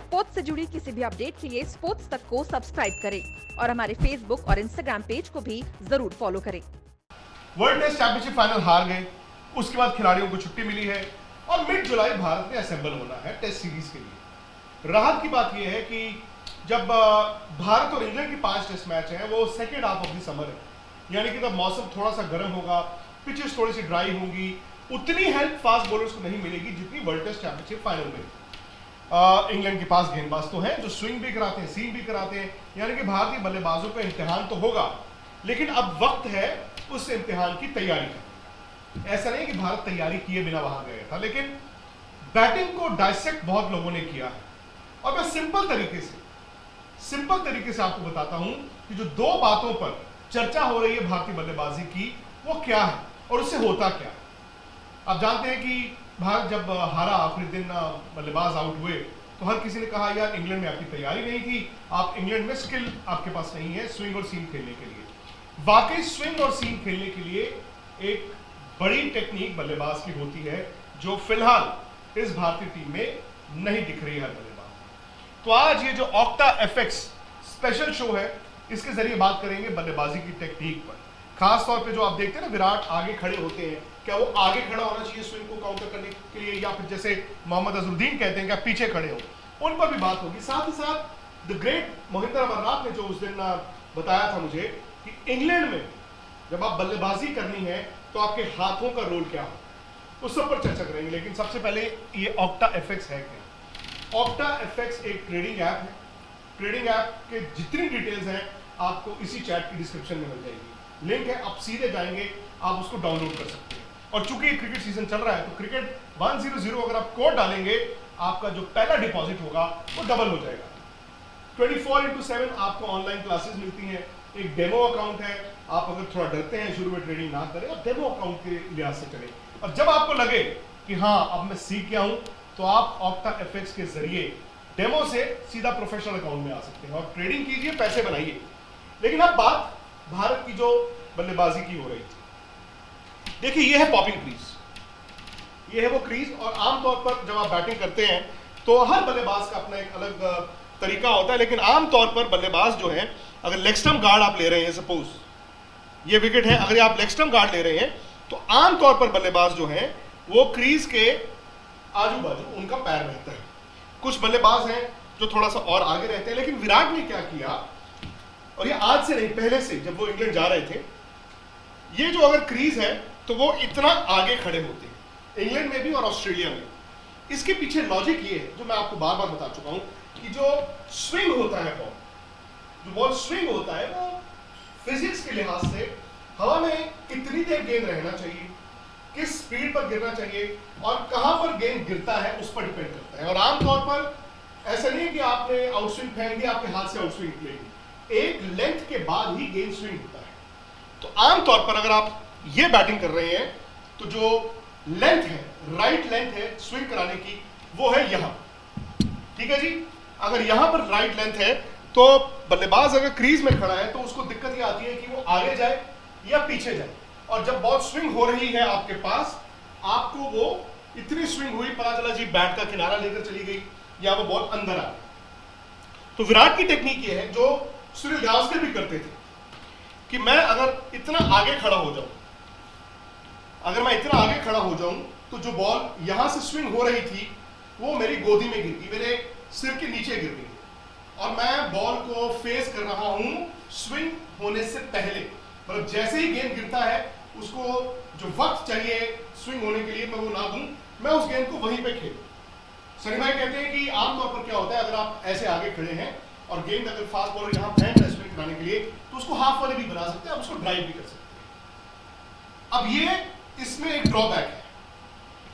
Sports से जुड़ी किसी भी अपडेट के लिए स्पोर्ट्स तक को सब्सक्राइब करें और हमारे फेसबुक और इंस्टाग्राम पेज को भी जरूर फॉलो करें। वर्ल्ड टेस्ट चैंपियनशिप फाइनल हार गए, उसके बाद खिलाड़ियों को छुट्टी मिली है और मिड जुलाई भारत में असेंबल होना है टेस्ट सीरीज के लिए। राहत की बात यह है कि जब भारत और इंग्लैंड की 5 टेस्ट मैच हैं वो second half of the summer है, यानी कि तब मौसम थोड़ा सा गर्म होगा, पिचेस थोड़ी सी ड्राई होंगी, उतनी हेल्प फास्ट बॉलर्स को नहीं मिलेगी जितनी वर्ल्ड टेस्ट चैंपियनशिप फाइनल में। इंग्लैंड के पास गेंदबाज तो हैं जो स्विंग भी कराते हैं, सीम भी कराते हैं, यानी कि भारतीय बल्लेबाजों का इम्तिहान तो होगा, लेकिन अब वक्त है उस इम्तिहान की तैयारी करने। ऐसा नहीं कि भारत तैयारी किए बिना वहां गया था, लेकिन बैटिंग को डायसेक्ट बहुत लोगों ने किया है। और मैं सिंपल तरीके से आपको बताता हूं कि जो 2 बातों पर चर्चा हो रही है भारतीय बल्लेबाजी की वो क्या है और उससे होता क्या है। आप जानते हैं कि भारत जब हारा, आखिरी दिन बल्लेबाज आउट हुए तो हर किसी ने कहा यार इंग्लैंड में आपकी तैयारी नहीं थी, आप इंग्लैंड में स्किल आपके पास नहीं है स्विंग और सीम खेलने के लिए। वाकई स्विंग और सीम खेलने के लिए एक बड़ी टेक्निक बल्लेबाज की होती है जो फिलहाल इस भारतीय टीम में नहीं दिख रही है बल्लेबाज। तो आज ये जो ऑक्टा एफएक्स स्पेशल शो है इसके जरिए बात करेंगे बल्लेबाजी की टेक्निक पर। खास तौर पे जो आप देखते हैं ना, विराट आगे खड़े होते हैं, क्या वो आगे खड़ा होना चाहिए स्विंग को काउंटर करने के लिए, या फिर जैसे मोहम्मद अजहरुद्दीन कहते हैं क्या पीछे खड़े हो, उन पर भी बात होगी। साथ ही साथ द ग्रेट मोहिंदर अमरनाथ ने जो उस दिन बताया था मुझे कि इंग्लैंड में जब आप बल्लेबाजी करनी है तो आपके हाथों का रोल क्या हो, उस सब पर चर्चा करेंगे। लेकिन सबसे पहले ये ऑक्टा एफएक्स है क्या। ऑक्टा एफएक्स एक ट्रेडिंग ऐप है। ट्रेडिंग ऐप के जितनी डिटेल्स हैं आपको इसी चैट की डिस्क्रिप्शन में मिल जाएगी, लिंक है, आप सीधे जाएंगे, आप उसको डाउनलोड कर सकते हैं। और चूंकि क्रिकेट सीजन चल रहा है तो क्रिकेट 100 अगर आप कोड डालेंगे आपका जो पहला डिपॉजिट होगा वो डबल हो जाएगा। 24/7 आपको ऑनलाइन क्लासेस मिलती हैं, एक डेमो अकाउंट है, आप अगर थोड़ा डरते हैं शुरू में ट्रेडिंग ना करें, आप डेमो अकाउंट के लिहाज से चलें, और जब आपको लगे कि हाँ अब मैं सीख गया हूं तो आप ऑक्टा एफएक्स के जरिए डेमो से सीधा प्रोफेशनल अकाउंट में आ सकते हैं और ट्रेडिंग कीजिए, पैसे बनाइए। लेकिन अब बात भारत की जो बल्लेबाजी की हो रही थी, देखिए ये है पॉपिंग क्रीज, ये है वो क्रीज। और आमतौर पर जब आप बैटिंग करते हैं तो हर बल्लेबाज का अपना एक अलग तरीका होता है, लेकिन आमतौर पर बल्लेबाज जो है, अगर लेग स्टंप गार्ड आप ले रहे हैं, सपोज ये विकेट है, अगर आप लेग स्टंप गार्ड ले रहे हैं तो आमतौर पर बल्लेबाज जो है वो क्रीज के आजू बाजू उनका पैर रहता है। कुछ बल्लेबाज हैं जो थोड़ा सा और आगे रहते हैं, लेकिन विराट ने क्या किया, और ये आज से नहीं पहले से जब वो इंग्लैंड जा रहे थे, ये जो अगर क्रीज है तो वो इतना आगे खड़े होते हैं इंग्लैंड में भी और ऑस्ट्रेलिया में। इसके पीछे लॉजिक ये है जो मैं आपको बार बार बता चुका हूं कि जो स्विंग होता है बॉल, जो बॉल स्विंग होता है वो फिजिक्स के लिहाज से हवा में कितनी देर गेंद रहना चाहिए, किस स्पीड पर गिरना चाहिए और कहां पर गेंद गिरता है उस पर डिपेंड करता है। और आमतौर पर ऐसा नहीं है कि आपने आउटस्विंग फेंक दिया आपके हाथ से आउटस्विंग निकलेगी, एक लेंथ के बाद ही गेंद स्विंग होता है। तो आमतौर पर अगर आप ये बैटिंग कर रहे हैं तो जो लेंथ है, राइट लेंथ है स्विंग कराने की, वो है यहां, ठीक है जी। अगर यहां पर राइट लेंथ है तो बल्लेबाज अगर क्रीज में खड़ा है तो उसको दिक्कत ये आती है कि वो आगे जाए या पीछे जाए, और जब बॉल स्विंग हो रही है आपके पास, आपको वो इतनी स्विंग हुई, पता चला जी बैट का किनारा लेकर चली गई या वो बॉल अंदर आ गई। तो विराट की टेक्निक ये है जो सूर्य गावस्कर भी करते थे कि मैं अगर इतना आगे खड़ा हो जाऊं, अगर मैं इतना आगे खड़ा हो जाऊं तो जो बॉल यहां से स्विंग हो रही थी वो मेरी गोदी में गिर गई, मेरे सिर के नीचे गिर गई, और मैं बॉल को फेस कर रहा हूं स्विंग होने से पहले। मतलब जैसे ही गेंद गिरता है उसको जो वक्त चाहिए स्विंग होने के लिए मैं वो ना दूं, मैं उस गेंद को वहीं पे खेलूं। सनी भाई कहते हैं कि आमतौर पर क्या होता है, अगर आप ऐसे आगे खड़े हैं और गेंद अगर फास्ट बॉलर यहां फेंक रहा है स्विंग कराने के लिए तो उसको हाफ वाले भी बना सकते हैं, आप उसको ड्राइव भी कर सकते हैं। अब ये इसमें एक ड्रॉबैक है,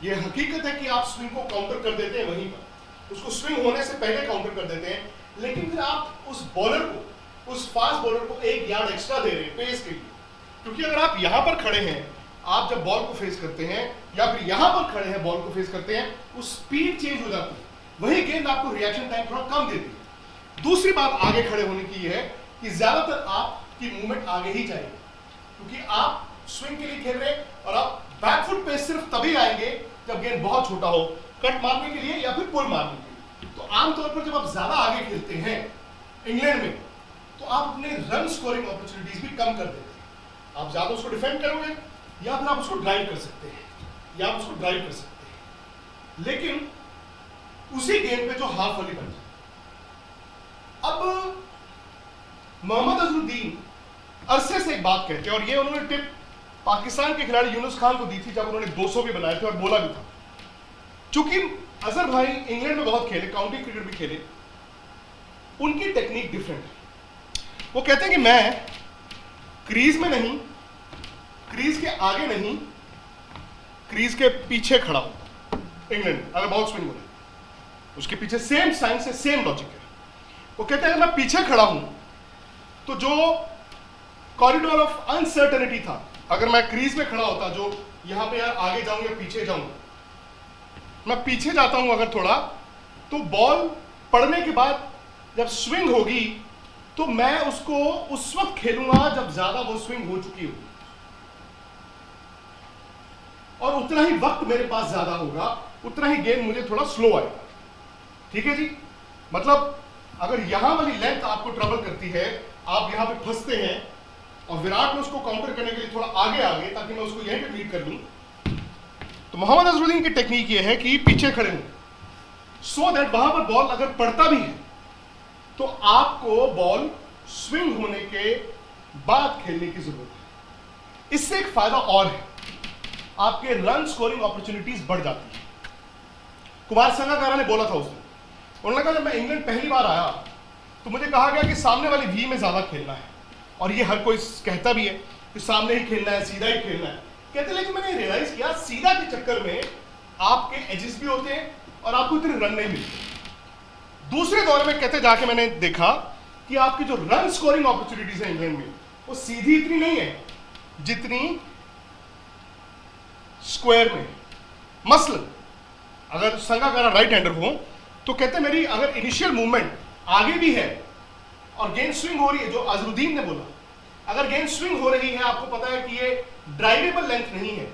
ये हकीकत है कि आप स्विंग को काउंटर कर देते हैं वहीं पर, उसको स्विंग होने से पहले काउंटर कर देते हैं, लेकिन फिर आप उस बॉलर को, उस फास्ट बॉलर को 1 यार्ड एक्स्ट्रा दे रहे हैं पेस के लिए। क्योंकि अगर आप यहां पर खड़े हैं, आप जब बॉल को फेस करते हैं या फिर यहां पर खड़े हैं बॉल को फेस करते हैं, उस स्पीड चेंज हो जाती है, वही गेंद आपको रिएक्शन टाइम थोड़ा कम देती है। दूसरी बात आगे खड़े होने की है कि ज्यादातर आपकी मूवमेंट आगे ही जाएगी, क्योंकि आप स्विंग के लिए खेल रहे हैं और आप बैकफुट पे सिर्फ तभी आएंगे जब गेंद बहुत छोटा हो, कट मारने के लिए या फिर पुल मारने के लिए। तो तो आमतौर पर जब आप ज्यादा आगे खेलते हैं इंग्लैंड में, तो आप अपने रन स्कोरिंग अपॉर्चुनिटीज भी कम कर देते हैं। आप ज्यादा उसको डिफेंड करोगे या फिर आप उसको ड्राइव कर सकते हैं, लेकिन उसी गेंद पे जो हाफ वॉली बन जाए। अब मोहम्मद अजहरुद्दीन अरसे से एक बात कहते हैं, और ये उन्होंने टिप पाकिस्तान के खिलाड़ी यूनुस खान को दी थी जब उन्होंने 200 भी बनाए थे, और बोला भी था, चूंकि अजहर भाई इंग्लैंड में बहुत खेले, काउंटी क्रिकेट भी खेले, उनकी टेक्निक डिफरेंट है। वो कहते हैं कि मैं क्रीज में नहीं, क्रीज के आगे नहीं, क्रीज के पीछे खड़ा हूं। इंग्लैंड अगर बॉल स्विंग हो रही है, उसके पीछे सेम साइंस है, सेम लॉजिक है। वो कहते हैं अगर मैं पीछे खड़ा हूं तो जो कॉरिडोर ऑफ अनसर्टेनिटी था, अगर मैं क्रीज में खड़ा होता, जो यहां पे यार आगे जाऊं या पीछे जाऊं, मैं पीछे जाता हूं अगर थोड़ा, तो बॉल पड़ने के बाद जब स्विंग होगी तो मैं उसको उस वक्त खेलूंगा जब ज्यादा वो स्विंग हो चुकी होगी, और उतना ही वक्त मेरे पास ज्यादा होगा, उतना ही गेंद मुझे थोड़ा स्लो आएगा। ठीक है जी, मतलब अगर यहां वाली लेंथ आपको ट्रबल करती है, आप यहां पे फंसते हैं, और विराट ने उसको काउंटर करने के लिए थोड़ा आगे आ गए ताकि मैं उसको यहीं पे बीट कर लूं, तो मोहम्मद अजहरुद्दीन की टेक्निक ये है कि पीछे खड़े हो, सो दैट वहां पर बॉल अगर पड़ता भी है तो आपको बॉल स्विंग होने के बाद खेलने की जरूरत है। इससे एक फायदा और है, आपके रन स्कोरिंग अपॉर्चुनिटीज बढ़ जाती है। कुमार संगकारा ने बोला था उस दिन, उन्होंने कहा जब मैं इंग्लैंड पहली बार आया तो मुझे कहा गया कि सामने वाली वी में ज्यादा खेलना है, और ये हर कोई कहता भी है कि सामने ही खेलना है, सीधा ही खेलना है। कहते लेकिन मैंने रियलाइज किया सीधा के चक्कर में आपके एजेस भी होते हैं और आपको इतने रन नहीं मिलते। दूसरे दौर में कहते जाके मैंने देखा कि आपकी जो रन स्कोरिंग अपॉर्चुनिटीज है इंग्लैंड में, वो सीधी इतनी नहीं है जितनी स्क्वायर में। मसलन अगर संगकारा राइट हैंडर हो तो कहते मेरी अगर इनिशियल मूवमेंट आगे भी है और गेंद स्विंग हो रही है, जो अजहरुद्दीन ने बोला, अगर गेंद स्विंग हो रही है, आपको पता है कि ये ड्राइवेबल लेंथ नहीं है,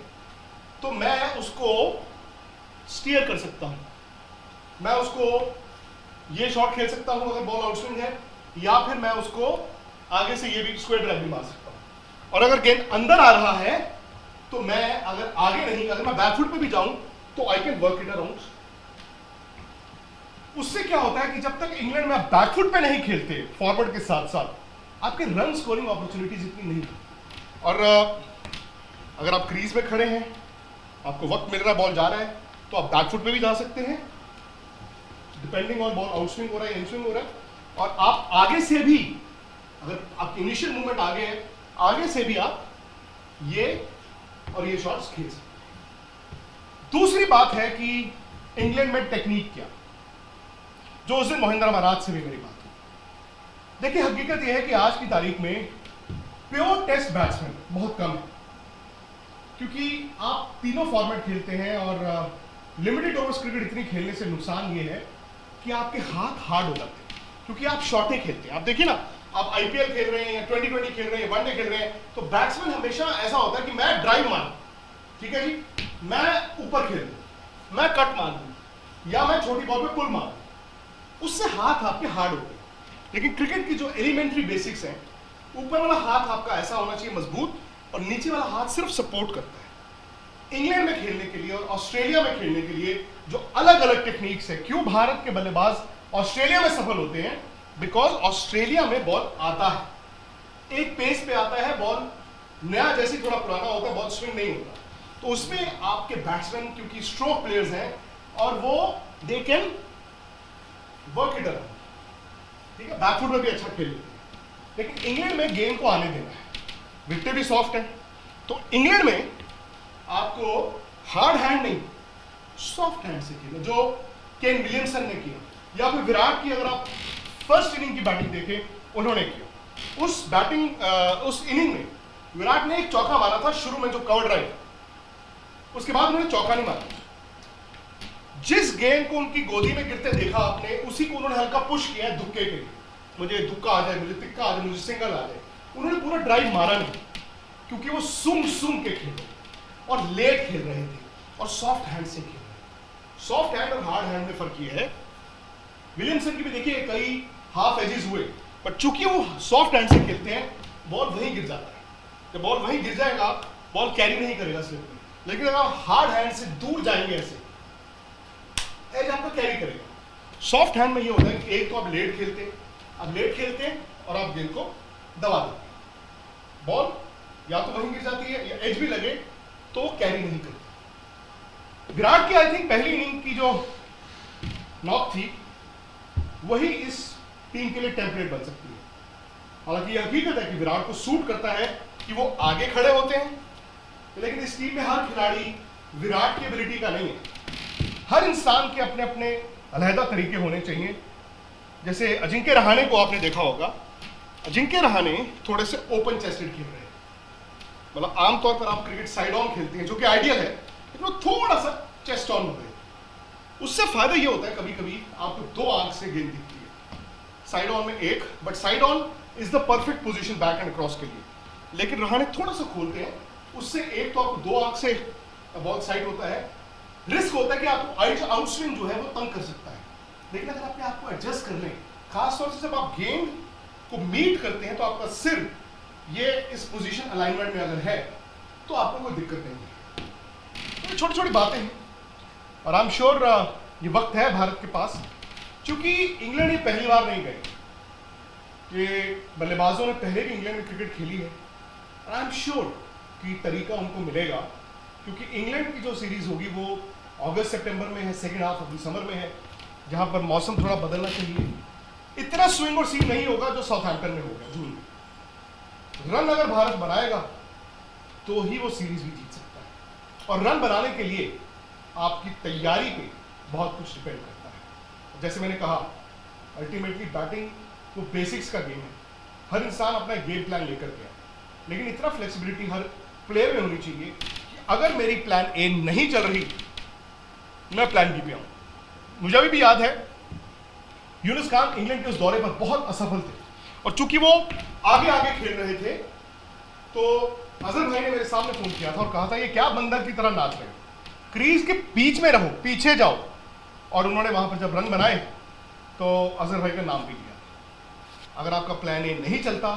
तो मैं उसको स्टीयर कर सकता हूं, मैं उसको ये शॉट खेल सकता हूं अगर बॉल आउटस्विंग है, या फिर मैं उसको आगे से ये भी स्क्वायर ड्राइव भी मार सकता हूं। और अगर गेंद अंदर आ रहा है तो मैं अगर आगे नहीं, अगर मैं बैकफुट पे भी जाऊं तो I can work it around. उससे क्या होता है कि जब तक इंग्लैंड में आप बैकफुट पे नहीं खेलते फॉरवर्ड के साथ साथ, आपके रन स्कोरिंग अपॉर्चुनिटीज इतनी नहीं होती। और अगर आप क्रीज में खड़े हैं, आपको वक्त मिल रहा है, बॉल जा रहा है, तो आप बैकफुट पे भी जा सकते हैं, डिपेंडिंग ऑन बॉल आउटस्विंग हो रहा है, इनस्विंग हो रहा है, और आप आगे से भी, अगर आपकी इनिशियल मूवमेंट आगे है, आगे से भी आप ये और ये शॉट्स खेल सकते हैं। दूसरी बात है कि इंग्लैंड में टेक्निक क्या, जो उस दिन मोहिंद्रा महाराज से भी मेरी बात हुई। देखिए हकीकत यह है कि आज की तारीख में प्योर टेस्ट बैट्समैन बहुत कम है, क्योंकि आप तीनों फॉर्मेट खेलते हैं, और लिमिटेड ओवर्स क्रिकेट इतनी खेलने से नुकसान ये है कि आपके हाथ हार्ड हो जाते हैं, क्योंकि आप शॉर्टें खेलते हैं। आप देखिए ना, आप आईपीएल खेल रहे हैं या 2020 खेल रहे हैं, वनडे खेल रहे हैं, तो बैट्समैन हमेशा ऐसा होता है कि मैं ड्राइव मारूं, ठीक है जी, मैं ऊपर खेल दूं, मैं कट मार दूं, या मैं छोटी बॉल पे पुल मारूं, उससे हाथ आपके हार्ड होते हैं। लेकिन क्रिकेट की जो एलिमेंट्री बेसिक्स हैं, ऊपर वाला हाथ आपका ऐसा होना चाहिए मजबूत, और नीचे वाला हाथ सिर्फ सपोर्ट करता है। इंग्लैंड में खेलने के लिए और ऑस्ट्रेलिया में खेलने के लिए जो अलग अलग टेक्निक्स है, क्यों भारत के बल्लेबाज ऑस्ट्रेलिया में सफल होते हैं, बिकॉज ऑस्ट्रेलिया में बॉल आता है, एक पेस पे आता है, बॉल नया जैसे थोड़ा पुराना होता है, बॉल स्विंग नहीं होता, तो उसमें आपके बैट्समैन क्योंकि स्ट्रोक प्लेयर्स हैं और वो they can work it around, ठीक है, बैकफुट में भी अच्छा खेल लेते हैं। लेकिन इंग्लैंड में गेंद को आने देना है, विकेटें भी सॉफ्ट है, तो इंग्लैंड में आपको हार्ड हैंड नहीं, सॉफ्ट हैंड से खेलना, जो केन विलियमसन ने किया, या फिर विराट की अगर आप फर्स्ट इनिंग की बैटिंग देखें, उन्होंने किया। उस इनिंग में विराट ने एक चौका मारा था शुरू में, जो कवर ड्राइव, उसके बाद उन्होंने चौका नहीं मारा। जिस गेंद को उनकी गोदी में गिरते देखा आपने, उसी को उन्होंने हल्का पुश किया है दुक्के के लिए, मुझे दुक्का आ जाए, मुझे तिक्का आ जाए, मुझे सिंगल आ जाए। उन्होंने पूरा ड्राइव मारा नहीं, क्योंकि वो सूंघ के खेले और लेट खेल रहे थे और सॉफ्ट हैंड से खेल रहे थे। सॉफ्ट हैंड और हार्ड हैंड में फर्क ये है विलियमसन की भी देखिए कई हाफ एजेस हुए, पर चूंकि वो सॉफ्ट हैंड से खेलते हैं, बॉल वहीं गिर जाता है। जब बॉल वहीं गिर जाएगा, बॉल कैरी नहीं करेगा स्लिप में। लेकिन अगर आप हार्ड हैंड से दूर जाएंगे ऐसे, एज आपका कैरी करेगा। सॉफ्ट हैंड में ये होता है कि एक तो आप लेट खेलते हैं, और आप गेंद को दबा देते हैं, बॉल या तो वहीं गिर जाती है या एज भी लगे तो वो कैरी नहीं करती। विराट की आई थिंक पहली इनिंग की जो नॉक थी वही इस टीम के लिए टेम्पलेट बन सकती है। हालांकि यह हकीकत है कि विराट को सूट करता है कि वो आगे खड़े होते हैं, लेकिन इस टीम में हर खिलाड़ी विराट की एबिलिटी का नहीं है। हर इंसान के अपने अपने अलहदा तरीके होने चाहिए। जैसे अजिंक्य रहाणे को आपने देखा होगा, अजिंक्य रहाणे थोड़े से ओपन चेस्टेड खेल रहे हैं, मतलब आमतौर पर आप क्रिकेट साइड ऑन खेलते हैं जो कि आइडियल है, लेकिन वो थोड़ा सा चेस्ट ऑन हो गए। उससे फायदा ये होता है कभी कभी आपको दो आंख से गेंद दिखती है, साइड ऑन में एक, but side on is the perfect position back and cross के लिए। लेकिन रहाणे थोड़ा सा खोलते हैं, उससे एक तो आपको दो आंख से बॉल साइड होता है, रिस्क होता है कि आपको आउट स्विंग जो है वो तंग कर सकता है। लेकिन अगर अपने आप को एडजस्ट कर लें, खासतौर से जब आप गेंद को मीट करते हैं, तो आपका सिर ये इस पोजीशन अलाइनमेंट में अगर है तो आपको कोई दिक्कत नहीं है। तो छोटी छोटी बातें हैं, और आई एम श्योर ये वक्त है भारत के पास, क्योंकि इंग्लैंड ये पहली बार नहीं गए, ये बल्लेबाजों ने पहले भी इंग्लैंड में क्रिकेट खेली है। आई एम श्योर कि तरीका उनको मिलेगा, क्योंकि इंग्लैंड की जो सीरीज होगी वो अगस्त सितंबर में है, सेकेंड हाफ ऑफ दिसंबर में है, जहां पर मौसम थोड़ा बदलना चाहिए। इतना स्विंग और सीन नहीं होगा जो साउथहैम्पटन में होगा जून में। रन अगर भारत बनाएगा तो ही वो सीरीज भी जीत सकता है, और रन बनाने के लिए आपकी तैयारी पे बहुत कुछ डिपेंड करता है। जैसे मैंने कहा, अल्टीमेटली बैटिंग वो बेसिक्स का गेम है, हर इंसान अपना गेम प्लान लेकर के आए, लेकिन इतना फ्लेक्सिबिलिटी हर प्लेयर में होनी चाहिए कि अगर मेरी प्लान ए नहीं चल रही, मैं प्लान बी पे आऊं। मुझे अभी भी याद है, यूनुस खान इंग्लैंड के उस दौरे पर बहुत असफल थे, और चूंकि वो आगे आगे खेल रहे थे, तो अजहर भाई ने मेरे सामने फोन किया था और कहा था ये क्या बंदर की तरह नाच रहे हो, क्रीज के बीच में रहो, पीछे जाओ। और उन्होंने वहां पर जब रन बनाए तो अजहर भाई का नाम भी लिया। अगर आपका प्लान ए नहीं चलता,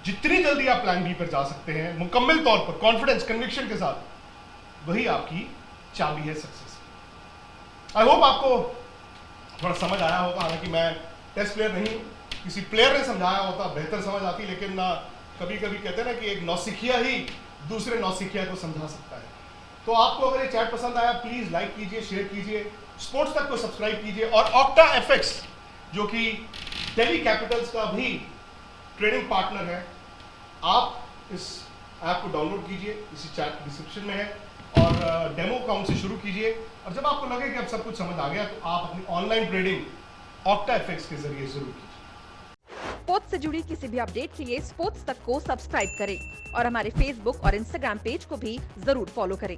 जितनी जल्दी आप प्लान बी पर जा सकते हैं मुकम्मल तौर पर कॉन्फिडेंस कन्विक्शन के साथ, वही आपकी चाबी है सक्सेस। आई होप आपको थोड़ा समझ आया होगा। हालांकि मैं टेस्ट प्लेयर नहीं हूं, किसी प्लेयर ने समझाया होता बेहतर समझ आती, लेकिन कभी कभी कहते हैं ना कि एक नौसिखिया ही दूसरे नौसिखिया को समझा सकता है। तो आपको अगर ये चैट पसंद आया, प्लीज लाइक कीजिए, शेयर कीजिए, स्पोर्ट्स तक को सब्सक्राइब कीजिए, और ऑक्टा एफएक्स जो कि दिल्ली कैपिटल्स का भी ट्रेडिंग पार्टनर है, आप इस ऐप को डाउनलोड कीजिए, इसी चैट डिस्क्रिप्शन में है, और डेमो अकाउंट से शुरू कीजिए। और जब आपको लगे कि अब सब कुछ समझ आ गया, तो आप अपनी ऑनलाइन ट्रेडिंग ऑक्टा एफएक्स के जरिए जरूर कीजिए। स्पोर्ट्स से जुड़ी किसी भी अपडेट के लिए स्पोर्ट्स तक को सब्सक्राइब करें, और हमारे फेसबुक और इंस्टाग्राम पेज को भी जरूर फॉलो करें।